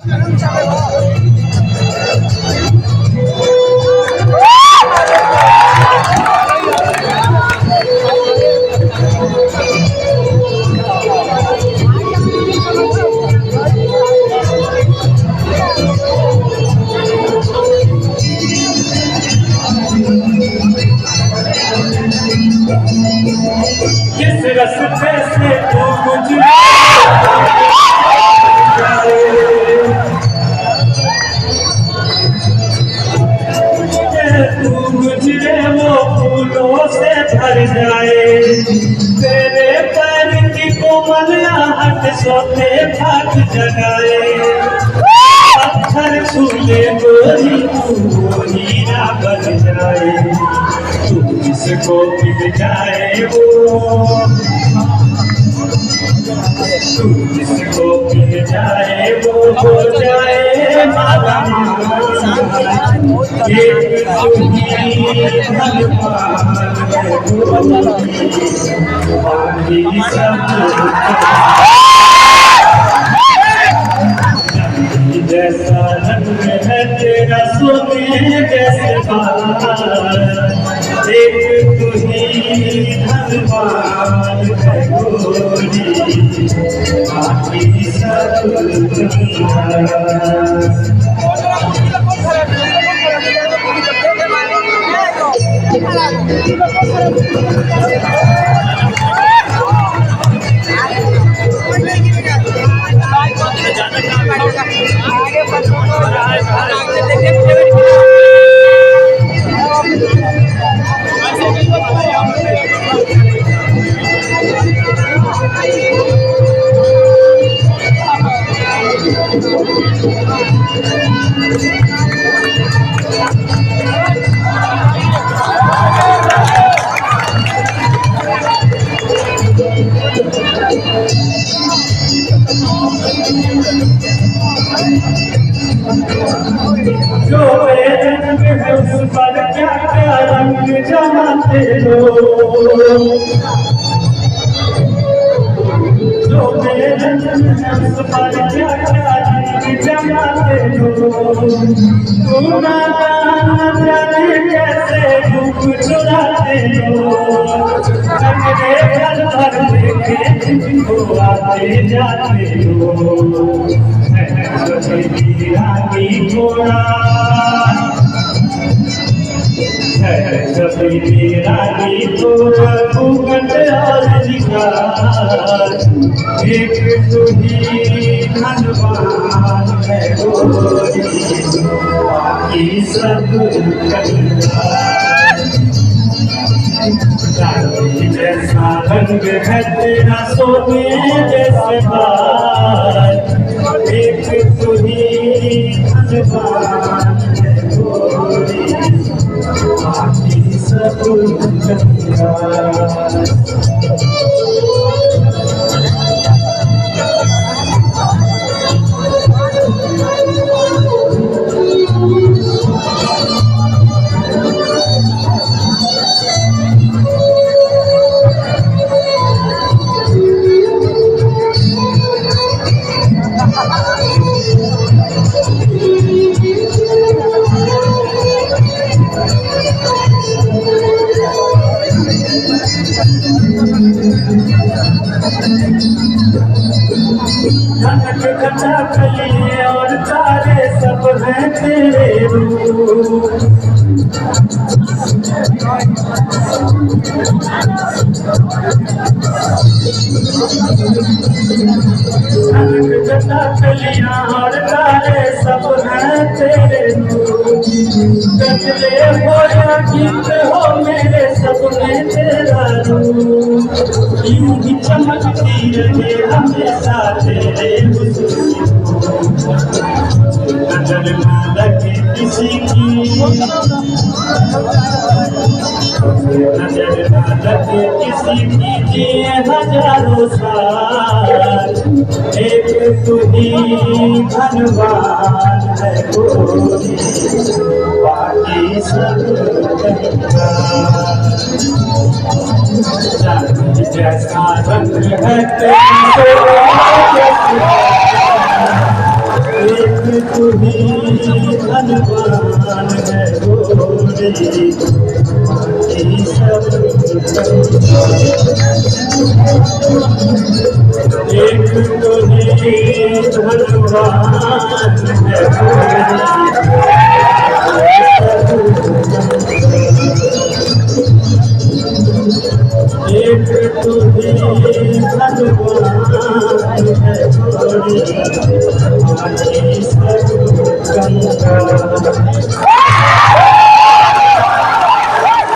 किस रास्ते से तू गुजरे वो फूलों से भर जाए तेरे पैर की कोमल आहट सोते भाग जगाए पत्थर छूले गोरी तू हीरा बन जाए तू जिसको मिल जाए वो तू जिसको मिल जाए वो हो जाए माला एक जैसा रंग है तेरा सोने जैसे बाल एक तू ही धनवान है गोरी बाकी सब जो रंग है उस पर क्या क्या रंग जमाते हो जो रंग है उस पर क्या क्या रंग जमाते हो तू ना जाने कैसे रूप चुराते हो नगरे घर भर देखे तुमको आते जाते हो रानी घोड़ा रानी घोड़ा घूमट और शिकार एक तू ही धनवान है गोरी बाकी सब रानी जैसा रंग है तेरा सोने जैसे बाल एक तू ही धनवान है गोरी बाकी सब धनक घटा कलिए और तारे सब हैं तेरे रूप धनक घटा कलियां और तारे सब हैं तेरे रूप गजले हो या गीत हो मेरे सब में तेरा रूप यूं ही चमकती रहे हमेशा तेरे नजर ना लगे किसी की नजर ना लगे किसी की जिए हजारों साल एक तू ही धनवान है गोरी बाकी सब जैसा रंग है तेरा तू ही धनवान है गोरी, बाकी सब एक तू ही धनवान है गोरी।